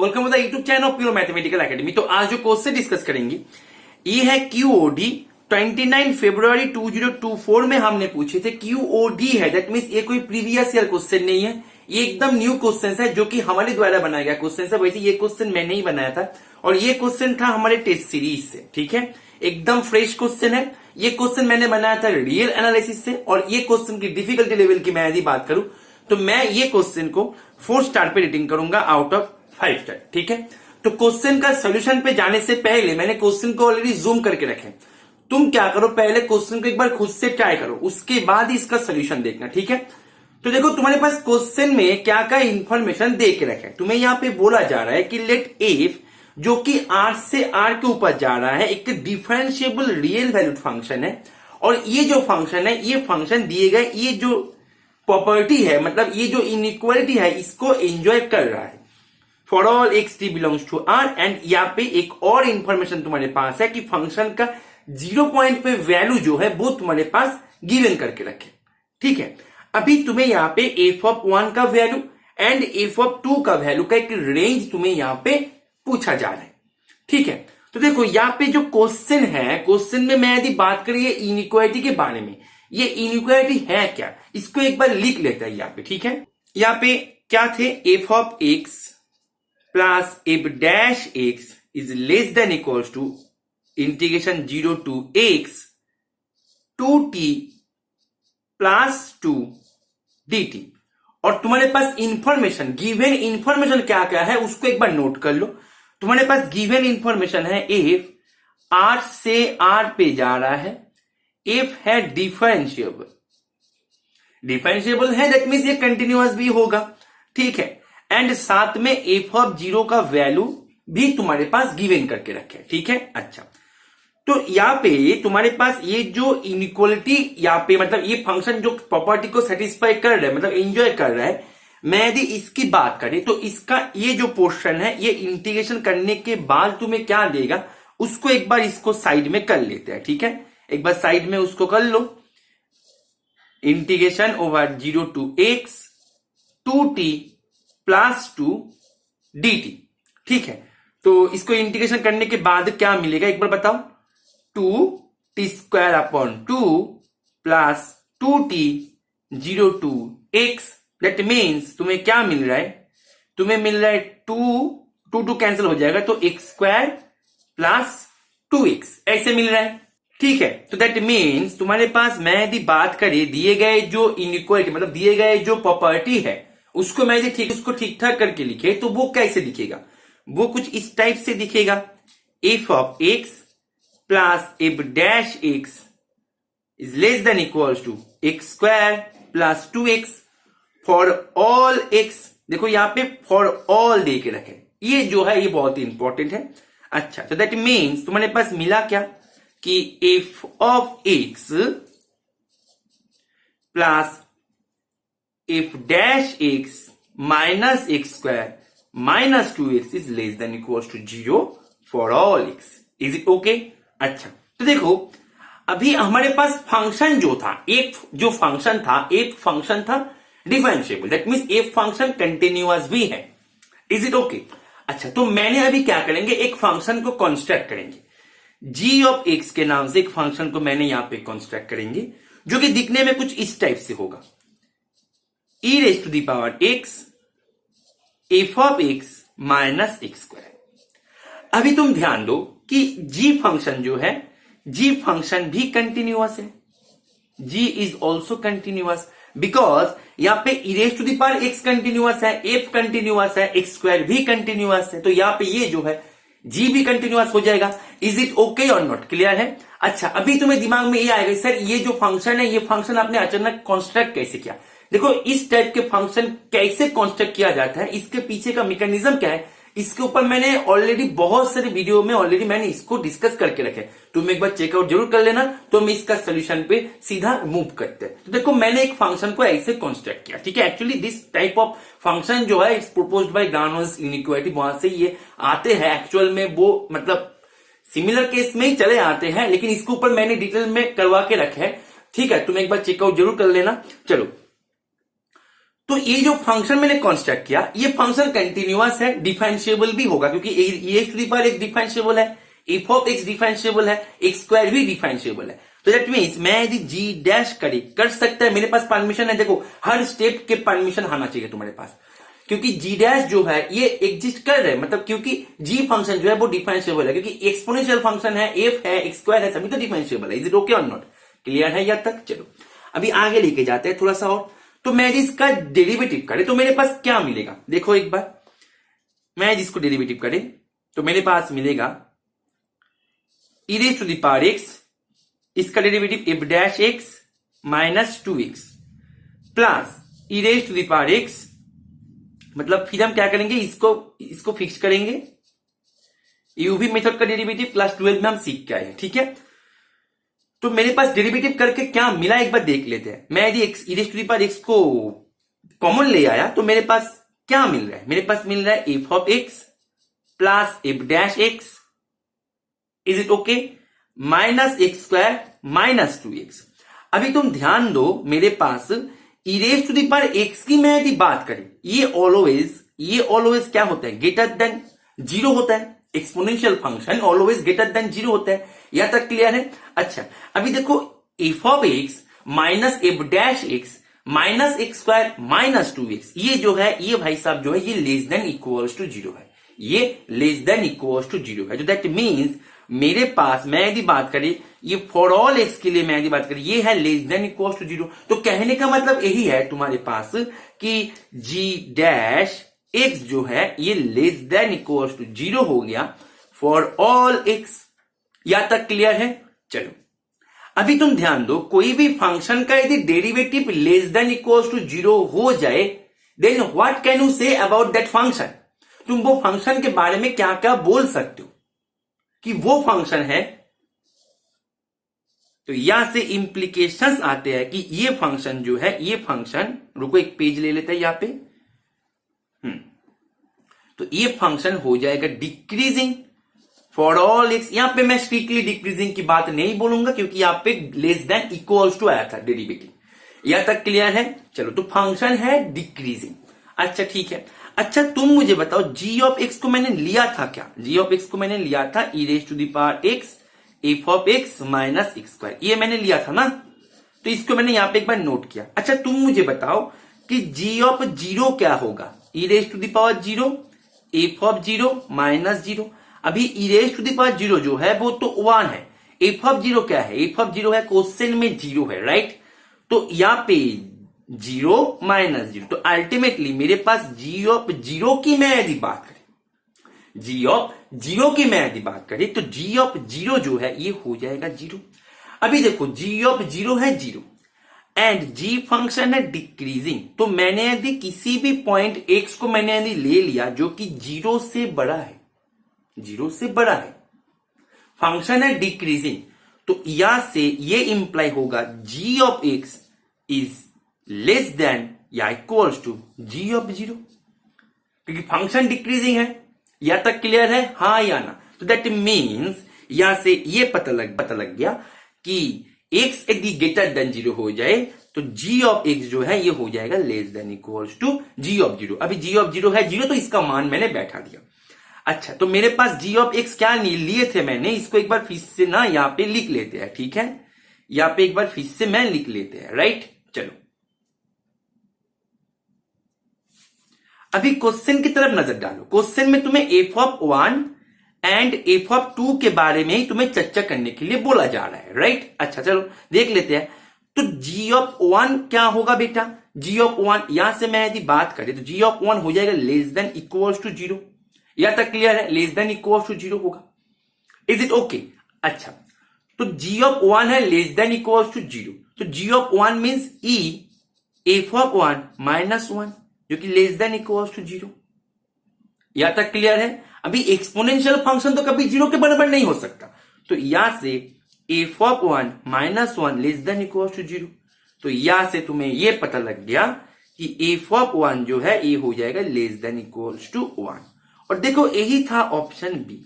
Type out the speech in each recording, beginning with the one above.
Welcome to the YouTube channel of pure mathematical academy. तो आज जो क्वेश्चन डिस्कस करेंगे ये है क्यूओडी 29 फरवरी 2024 में हमने पूछे थे। क्यूओडी है, दैट मीन्स ये कोई प्रीवियस ईयर क्वेश्चन नहीं है, ये एकदम न्यू क्वेश्चन है जो कि हमारे द्वारा बनाया गया क्वेश्चन है। वैसे ये क्वेश्चन मैंने ही बनाया था और ये क्वेश्चन था हमारे टेस्ट सीरीज से, ठीक है, एकदम फ्रेश क्वेश्चन है। ये क्वेश्चन मैंने बनाया था रियल एनालिसिस से और ये क्वेश्चन की डिफिकल्टी लेवल की मैं यदि बात करूं तो मैं ये क्वेश्चन को 4 स्टार पे रेटिंग करूंगा आउट ऑफ 5 स्टार, ठीक है। तो क्वेश्चन का सोल्यूशन पे जाने से पहले मैंने क्वेश्चन को ऑलरेडी जूम करके रखे। तुम क्या करो, पहले क्वेश्चन को एक बार खुद से ट्राई करो, उसके बाद ही इसका सोल्यूशन देखना, ठीक है। तो देखो तुम्हारे पास क्वेश्चन में क्या क्या इंफॉर्मेशन दे के रखे। तुम्हें यहाँ पे बोला जा रहा है कि लेट एफ जो कि आर से आर के ऊपर जा रहा है एक डिफरेंशिएबल रियल वैल्यूड फंक्शन है और ये जो फंक्शन है ये फंक्शन दिए गए ये जो प्रॉपर्टी है, मतलब ये जो इनइक्वालिटी है इसको एंजॉय कर रहा है for all x t belongs to R. And यहाँ पे एक और इंफॉर्मेशन तुम्हारे पास है कि फंक्शन का 0 पॉइंट पे वैल्यू जो है वो तुम्हारे पास गिवन करके रखे, ठीक है। अभी तुम्हें यहाँ पे एफ ऑफ 1 का वैल्यू एंड एफ ऑफ 2 का वैल्यू का एक रेंज तुम्हें यहाँ पे पूछा जा रहा है, ठीक है। तो देखो यहाँ पे जो क्वेश्चन है, क्वेश्चन में मैं यदि बात करिए इनइक्वालिटी के बारे में, ये इनइक्वालिटी है क्या, इसको एक बार लिख लेते हैं यहाँ पे, ठीक है। यहाँ पे क्या थे, f of x plus f dash x is less than equals to integration 0 to x 2t plus 2 dt। और तुम्हारे पास इंफॉर्मेशन गिवन इंफॉर्मेशन क्या क्या है उसको एक बार नोट कर लो। तुम्हारे पास गिवन इंफॉर्मेशन है एफ आर से आर पे जा रहा है, एफ है डिफरेंशिएबल, डिफरेंशिएबल है दैट मीन्स ये कंटिन्यूअस भी होगा, ठीक है। एंड साथ में एफ ऑफ 0 का वैल्यू भी तुम्हारे पास गिवन करके रखे, ठीक है। अच्छा, तो यहाँ पे तुम्हारे पास ये जो इनइक्वालिटी यहाँ पे मतलब ये फंक्शन जो प्रॉपर्टी को सेटिस्फाई कर रहा है, मतलब एंजॉय कर रहा है, मैं यदि इसकी बात करें तो इसका ये जो पोर्शन है ये इंटीग्रेशन करने के बाद तुम्हें क्या देगा उसको एक बार इसको साइड में कर लेते हैं, ठीक है। एक बार साइड में उसको कर लो, integration over 0 to x 2t plus 2 dt, ठीक है। तो इसको इंटीग्रेशन करने के बाद क्या मिलेगा एक बार बताओ, 2t square upon 2 plus 2t 0 to x। That means तुम्हें क्या मिल रहा है, तुम्हें मिल रहा है 2 कैंसिल हो जाएगा तो x स्क्वायर प्लस 2x ऐसे मिल रहा है, ठीक है। तो दैट मीन्स तुम्हारे पास मैं यदि बात करें दिए गए जो इनइक्वालिटी मतलब दिए गए जो प्रॉपर्टी है उसको मैं यदि उसको ठीक ठाक करके लिखे तो वो कैसे दिखेगा, वो कुछ इस टाइप से दिखेगा, f of x plus f dash x is less than equals to x square plus 2x for all x. देखो यहाँ पे फॉर ऑल दे के रखे, ये जो है ये बहुत ही इंपॉर्टेंट है। अच्छा, तो दैट मीन्स तुम्हारे पास मिला क्या कि f of x plus f dash x minus x square minus 2x is less than equals to 0 for all x. Is it okay? अच्छा, तो देखो अभी हमारे पास फंक्शन जो था एक फंक्शन था डिफरेंशिएबल, दैट मीन्स एक फंक्शन कंटिन्यूअस भी है। Is it okay? अच्छा, तो मैंने अभी क्या करेंगे, एक फंक्शन को कंस्ट्रक्ट करेंगे, g ऑफ x के नाम से एक फंक्शन को मैंने यहां पे कंस्ट्रक्ट करेंगे जो कि दिखने में कुछ इस टाइप से होगा, e raise to the power x f of x minus x square. अभी तुम ध्यान दो कि g फंक्शन जो है, g फंक्शन भी कंटिन्यूअस है, g is also continuous because यहां पे e raise to the power x continuous है, f कंटिन्यूअस है, x स्क्वायर भी कंटिन्यूअस है, तो यहां पे ये जो है g भी कंटिन्यूअस हो जाएगा। इज इट ओके और नॉट? क्लियर है? अच्छा, अभी तुम्हें दिमाग में ये आएगा सर ये जो फंक्शन है ये फंक्शन आपने अचानक कॉन्स्ट्रक्ट कैसे किया। देखो इस टाइप के फंक्शन कैसे कॉन्स्ट्रक्ट किया जाता है, इसके पीछे का मैकेनिज्म क्या है, इसके ऊपर मैंने ऑलरेडी बहुत सारे वीडियो में ऑलरेडी मैंने इसको डिस्कस करके रखे, तुम एक बार चेकआउट जरूर कर लेना। तो हम इसका सोल्यूशन पे सीधा मूव करते हैं। तो देखो मैंने एक फंक्शन को ऐसे कॉन्स्ट्रक्ट किया, ठीक है। Actually this type of function जो है it's proposed by ground inequality, वहां से ये आते हैं एक्चुअल में, वो मतलब सिमिलर केस में ही चले आते हैं, लेकिन इसके ऊपर मैंने डिटेल में करवा के रखे है, ठीक है। तुम एक बार चेकआउट जरूर कर लेना। चलो, तो ये जो फंक्शन मैंने कंस्ट्रक्ट किया, ये फंक्शन कंटिन्यूअस है, डिफरेंशिएबल भी होगा क्योंकि a to the power x differentiable है, एफ ऑफ एक्स डिफरेंशिएबल है, एक्स स्क्वायर भी डिफरेंशिएबल है। तो दैट मीन्स मैं यदि जी डैश कर सकता है, मेरे पास परमिशन है। देखो हर स्टेप के परमिशन आना चाहिए तुम्हारे पास, क्योंकि जी डैश जो है ये एग्जिस्ट कर रहे हैं, मतलब क्योंकि जी फंक्शन जो है वो डिफरेंशिएबल है, क्योंकि एक्सपोनेंशियल फंक्शन है, एफ है, एक्स स्क्वायर है, सभी तो डिफरेंशिएबल है। इज इट ओके और नॉट? क्लियर है यहां तक? चलो अभी आगे लेके जाते हैं थोड़ा सा और। तो मैं यदि इसका डेरिवेटिव करे तो मेरे पास क्या मिलेगा? देखो एक बार, मैं जिसको डेरिवेटिव करे तो मेरे पास मिलेगा e raise to the power x, इसका derivative f dash x minus 2x plus e raise to the power x, मतलब फिर हम क्या करेंगे, इसको फिक्स करेंगे, यूवी मेथड का डेरिवेटिव क्लास 12 में हम सीख के आए हैं, ठीक है। तो मेरे पास डेरिवेटिव करके क्या मिला एक बार देख लेते हैं। मैं यदि e raise to the power x को कॉमन ले आया तो मेरे पास क्या मिल रहा है? मेरे पास मिल रहा है f of x plus f dash x, is it okay, minus x square minus 2x। अभी तुम ध्यान दो, मेरे पास e raise to the power x की मैं यदि बात करें, ये ऑलवेज क्या होता है? ग्रेटर देन जीरो होता है। Exponential function always greater than zero होता है। यहां तक क्लियर है? अच्छा अभी देखो f of x minus f dash x minus x square minus 2x, ये जो है ये भाई साहब जो है ये less than equals to zero है, ये less than equals to zero है। तो दैट मीन्स मेरे पास मैं यदि बात करें, ये फॉर ऑल एक्स के लिए मैं यदि बात करें, ये है less than equals to zero. तो कहने का मतलब यही है तुम्हारे पास कि जी डैश एक्स जो है ये less than equals to zero हो गया फॉर ऑल एक्स। यहां तक क्लियर है? चलो अभी तुम ध्यान दो, कोई भी फंक्शन का यदि derivative less than equals to zero हो जाए, then what can you say about that function? तुम वो फंक्शन के बारे में क्या क्या बोल सकते हो कि वो फंक्शन है। तो यहां से इंप्लीकेशंस आते हैं कि ये फंक्शन जो है, ये फंक्शन, रुको एक पेज ले लेते हैं यहां पे, तो ये फंक्शन हो जाएगा डिक्रीजिंग फॉर ऑल एक्स। यहां पे मैं स्ट्रिक्टली डिक्रीजिंग की बात नहीं बोलूंगा क्योंकि यहां पे लेस देन इक्वल्स टू आया था डेरिवेटिव। यहां तक क्लियर है? चलो तो फंक्शन है डिक्रीजिंग। अच्छा ठीक है। अच्छा तुम मुझे बताओ g ऑफ x को मैंने लिया था क्या? g ऑफ x को मैंने लिया था e raise to the power x f of x minus x square, ये मैंने लिया था ना, तो इसको मैंने यहां पे एक बार नोट किया। अच्छा तुम मुझे बताओ कि g ऑफ जीरो क्या होगा? e raise to the power zero f of zero minus zero. अभी e raise to the power zero जो है वो तो 1 है, f ऑफ जीरो क्या है? f ऑफ जीरो है, क्वेश्चन में जीरो है, राइट? तो यहां पे जीरो माइनस जीरो, तो अल्टीमेटली मेरे पास जी ऑफ जीरो की मैं यदि बात करें, जी ऑफ जीरो की मैं यदि बात करें तो जी ऑफ जीरो जो है ये हो जाएगा जीरो। अभी देखो जी ऑफ जीरो है जीरो एंड जी फंक्शन है डिक्रीजिंग, तो मैंने यदि किसी भी पॉइंट एक्स को मैंने यदि ले लिया जो कि जीरो से बड़ा है, जीरो से बड़ा है, फंक्शन है डिक्रीजिंग, तो यहां से ये इंप्लाई होगा g of x is less than या equals to g of zero, क्योंकि फंक्शन डिक्रीजिंग है। या तक क्लियर है? हाँ या ना? तो दैट मीन्स यहां से ये पता लग गया कि x यदि ग्रेटर देन जीरो हो जाए तो g ऑफ x जो है ये हो जाएगा less than equals to g of zero. अभी g ऑफ जीरो है जीरो, तो इसका मान मैंने बैठा दिया। अच्छा तो मेरे पास g ऑफ x क्या लिए थे मैंने, इसको एक बार फिर से ना यहां पे लिख लेते हैं, ठीक है? यहां पे एक बार फिर से मैं लिख लेते हैं, राइट? चलो अभी क्वेश्चन की तरफ नजर डालो। क्वेश्चन में तुम्हें f of 1 and f of 2 के बारे में ही तुम्हें चर्चा करने के लिए बोला जा रहा है, राइट? अच्छा चलो देख लेते हैं। तो g ऑफ 1 क्या होगा बेटा? g ऑफ 1 यहां से मैं यदि बात करें तो g ऑफ 1 हो जाएगा less than equals to zero. यहां तक क्लियर है? Less than equals to zero होगा। Is it okay? अच्छा तो g ऑफ 1 है less than equals to zero, तो g of 1 means e f of 1 minus 1 जो कि less than equals to zero. यहां तक क्लियर है? अभी एक्सपोनेंशियल फंक्शन तो कभी जीरो के बराबर नहीं हो सकता, तो यहां से f of 1 minus 1 less than equals to zero, तो यहां से तुम्हें यह पता लग गया कि f ऑफ 1 जो है ये हो जाएगा लेस देन इक्वल्स टू 1। और देखो यही था ऑप्शन बी,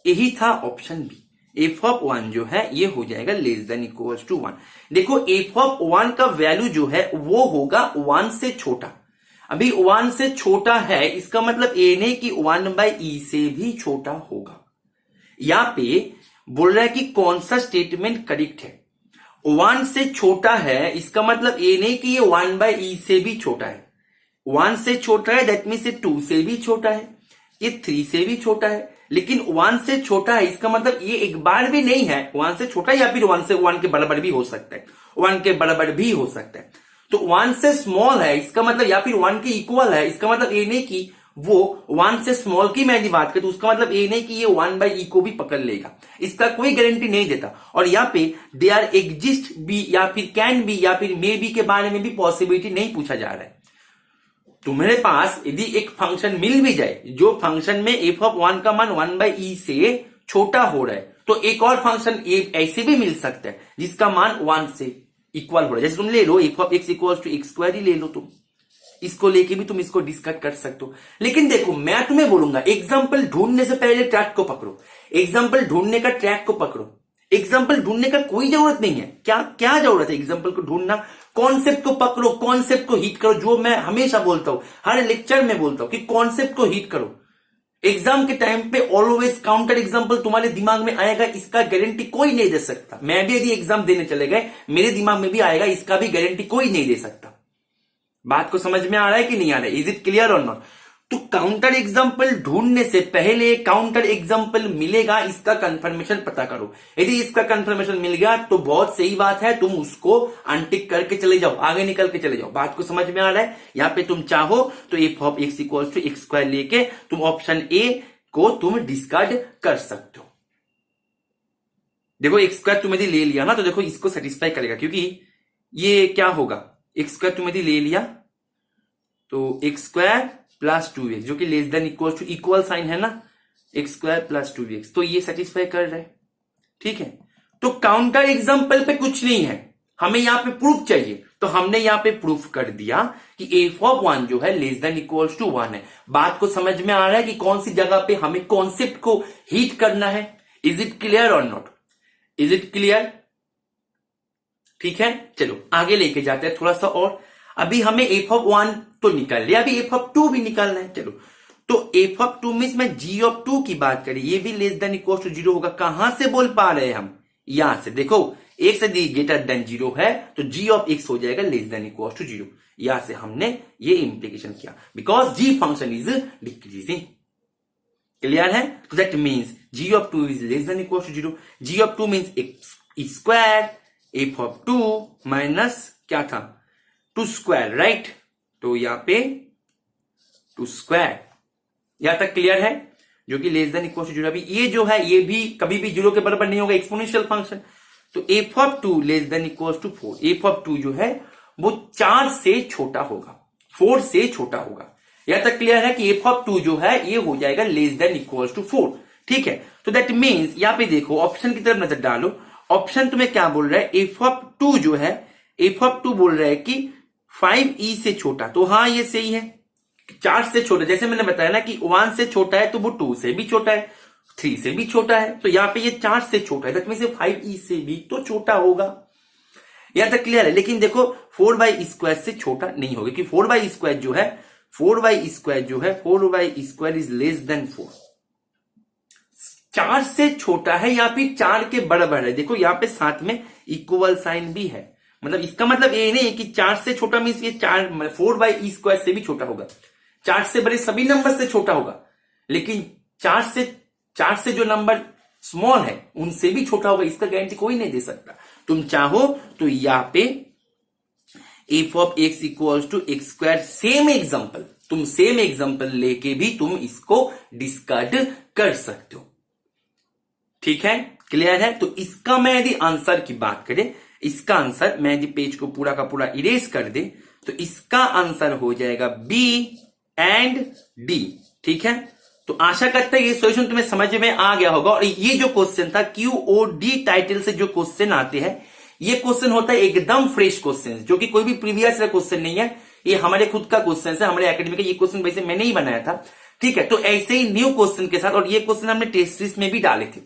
यही था ऑप्शन बी। एफ ऑफ 1 जो है ये हो जाएगा लेस देन इक्वल्स टू 1। देखो एफ ऑफ 1 का वैल्यू जो है वो होगा 1 से छोटा। अभी 1 से छोटा है, इसका मतलब ये नहीं कि 1/e से भी छोटा होगा। यहां पे बोल रहा है कि कौन सा स्टेटमेंट करेक्ट है। 1 से छोटा है, इसका मतलब ये नहीं कि ये 1/e से भी छोटा है। 1 से छोटा है दैट मीन्स ये 2 से भी छोटा है, ये 3 से भी छोटा है। लेकिन 1 से छोटा है इसका मतलब ये एक बार भी नहीं है 1 से छोटा, या फिर 1 से 1 के बराबर भी हो सकता है, 1 के बराबर भी हो सकता है। तो 1 से स्मॉल है इसका मतलब, या फिर 1 के इक्वल है, इसका मतलब ये नहीं कि वो 1 से स्मॉल की मैं यदि बात करूं तो उसका मतलब ये नहीं कि ये 1/e को भी पकड़ लेगा, इसका कोई गारंटी नहीं देता। और यहाँ पे दे आर एग्जिस्ट बी या फिर कैन बी या फिर मे बी के बारे में भी पॉसिबिलिटी नहीं पूछा जा रहा है। तुम्हारे पास यदि एक फंक्शन मिल भी जाए जो फंक्शन में एफ ऑफ 1 का मान 1/e से छोटा हो रहा है, तो एक और फंक्शन ऐसे भी मिल सकता है जिसका मान 1 से इक्वल हो रहा है। जैसे तुम ले लो f of x equal to x square ही ले लो, तुम इसको लेके भी तुम इसको डिस्कस कर सकते हो। लेकिन देखो मैं तुम्हें बोलूंगा एग्जाम्पल ढूंढने से पहले ट्रैक को पकड़ो, एग्जाम्पल ढूंढने का ट्रैक को पकड़ो। एग्जाम्पल ढूंढने का कोई जरूरत नहीं है। क्या जरूरत है एग्जाम्पल को ढूंढना? कॉन्सेप्ट को पकड़ो, कॉन्सेप्ट को हिट करो। जो मैं हमेशा बोलता हूं, हर लेक्चर में बोलता हूं कि कॉन्सेप्ट को हिट करो। एग्जाम के टाइम पे ऑलवेज काउंटर एग्जाम्पल तुम्हारे दिमाग में आएगा, इसका गारंटी कोई नहीं दे सकता। मैं भी यदि एग्जाम देने चले गए मेरे दिमाग में भी आएगा, इसका भी गारंटी कोई नहीं दे सकता। बात को समझ में आ रहा है कि नहीं आ रहा है? इज इट क्लियर और नॉट? तो काउंटर एग्जाम्पल ढूंढने से पहले काउंटर एग्जाम्पल मिलेगा इसका कंफर्मेशन पता करो। यदि इसका कंफर्मेशन मिल गया तो बहुत सही बात है, तुम उसको अनटिक करके चले जाओ, आगे निकल के चले जाओ। बात को समझ में आ रहा है? यहाँ पे तुम चाहो तो f of x equal to x square लेके तुम ऑप्शन ए को तुम डिस्कार्ड कर सकते हो। देखो x स्क्वायर तुम यदि ले लिया ना तो देखो इसको सेटिस्फाई करेगा, क्योंकि ये क्या होगा, x स्क्वायर तुम यदि ले लिया तो x स्क्वायर प्लस 2x जो कि less than equal to equal sign है ना, x स्क्वायर प्लस 2x, तो ये सेटिस्फाई कर रहा है। ठीक है, तो काउंटर एग्जाम्पल पे कुछ नहीं है, हमें यहां पे प्रूफ चाहिए, तो हमने यहां पे प्रूफ कर दिया कि एफ ऑफ 1 जो है लेस देन इक्वल टू 1 है। बात को समझ में आ रहा है कि कौन सी जगह पे हमें कॉन्सेप्ट को हीट करना है? इज इट क्लियर और नॉट? Is it clear? ठीक है, चलो आगे लेके जाते हैं थोड़ा सा और। अभी हमें एफ ऑफ 1 तो निकाल लिया, अभी एफ ऑफ 2 भी निकालना है। चलो, तो एफ ऑफ 2 मींस मैं जी ऑफ 2 की बात करें, ये भी लेस देन इक्वल टू 0 होगा। कहां से बोल पा रहे हैं हम? यहां से देखो, एक से ग्रेटर देन 0 है तो जी ऑफ x हो जाएगा लेस देन इक्वल टू 0। यहां से हमने ये इंप्लीकेशन किया, because g function is decreasing. Clear है? तो that means g of 2 is less than equal to 0। g of 2 means x square f of 2 minus क्या था, 2 स्क्वायर, राइट? तो यहां पे 2 स्क्वायर, यहां तक क्लियर है? जो कि लेस देन इक्वल टू 0। अभी ये जो है ये भी कभी भी 0 के बराबर नहीं होगा, एक्सपोनेंशियल फंक्शन। तो f of 2 less than equal to 4, f of 2 जो है वो 4 से छोटा होगा, 4 से छोटा होगा। यहां तक क्लियर है कि एफ ऑफ 2 जो है ये हो जाएगा लेस देन इक्वल टू 4। ठीक है, तो दैट मीन्स यहां पे देखो ऑप्शन की तरफ नजर डालो। ऑप्शन तुम्हें क्या बोल रहा है? एफ ऑफ 2 जो है, एफ ऑफ 2 बोल रहा है कि 5e से छोटा। तो हाँ ये सही है, 4 से छोटा। जैसे मैंने बताया ना कि 1 से छोटा है तो वो 2 से भी छोटा है, 3 से भी छोटा है, तो यहां पे ये 4 से छोटा है, दैट मींस 5e से भी तो छोटा होगा। यहां तक क्लियर है? लेकिन देखो 4/e² से छोटा नहीं होगा, कि 4/e² जो है, 4/e² जो है, 4/e² इज लेस देन 4। 4 से छोटा है या फिर 4 के बराबर है। देखो यहां पे साथ में इक्वल साइन भी है, मतलब इसका मतलब ये नहीं है कि 4 से छोटा मीन्स ये 4/e² से भी छोटा होगा। 4 से बड़े सभी नंबर से छोटा होगा, लेकिन 4 से जो नंबर स्मॉल है उनसे भी छोटा होगा, इसका गारंटी कोई नहीं दे सकता। तुम चाहो तो यहां पे f of x equals to x square, same example, तुम सेम एग्जांपल लेके भी तुम इसको डिस्कार्ड कर सकते हो। ठीक है, क्लियर है? तो इसका मैं यदि आंसर की बात करें, इसका आंसर मैं यदि पेज को पूरा का पूरा इरेज कर दे तो इसका आंसर हो जाएगा बी एंड डी। ठीक है, तो आशा करता है ये सॉल्यूशन तुम्हें समझ में आ गया होगा। और ये जो क्वेश्चन था QOD टाइटल से जो क्वेश्चन आते हैं, ये क्वेश्चन होता है एकदम फ्रेश क्वेश्चन, जो कि कोई भी प्रीवियस क्वेश्चन नहीं है, ये हमारे खुद का क्वेश्चन है, हमारे एकेडमी का। ये क्वेश्चन वैसे मैंने ही बनाया था। ठीक है, तो ऐसे ही न्यू क्वेश्चन के साथ, और ये क्वेश्चन हमने टेस्ट सीरीज में भी डाले थे,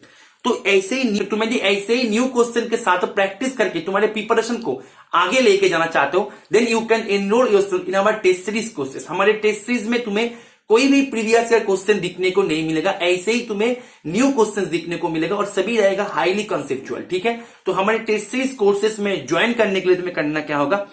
तो ऐसे ही तुम्हें यदि ऐसे ही न्यू क्वेश्चन के साथ प्रैक्टिस करके तुम्हारे प्रिपरेशन को आगे लेके जाना चाहते हो, then you can enrol yourself in our test series courses. हमारे टेस्ट सीरीज में तुम्हें कोई भी प्रीवियस ईयर क्वेश्चन दिखने को नहीं मिलेगा, ऐसे ही तुम्हें न्यू क्वेश्चन दिखने को मिलेगा और सभी रहेगा हाईली कंसेप्चुअल। ठीक है, तो हमारे टेस्ट सीरीज कोर्सेज में ज्वाइन करने के लिए तुम्हें करना क्या होगा,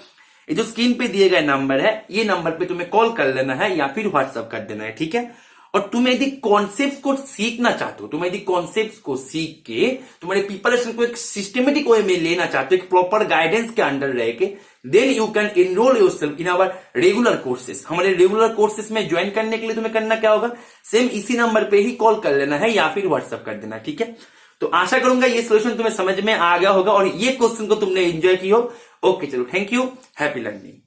ये जो स्क्रीन पे दिए गए नंबर है, ये नंबर पे तुम्हें कॉल कर लेना है या फिर व्हाट्सअप कर देना है। ठीक है, और तुम यदि कॉन्सेप्ट को सीखना चाहते हो, तुम यदि कॉन्सेप्ट को सीख के तुम्हारे प्रिपरेशन को एक सिस्टमेटिक वे में लेना चाहते हो, एक प्रॉपर गाइडेंस के अंडर रह के, then you can enrol yourself in our regular courses. हमारे रेगुलर कोर्सेज में ज्वाइन करने के लिए तुम्हें करना क्या होगा, सेम इसी नंबर पे ही कॉल कर लेना है या फिर व्हाट्सअप कर देना है। ठीक है, तो आशा करूंगा ये सोल्यूशन तुम्हें समझ में आ गया होगा और ये क्वेश्चन को तुमने एंजॉय किया हो। ओके चलो, थैंक यू, हैप्पी लर्निंग।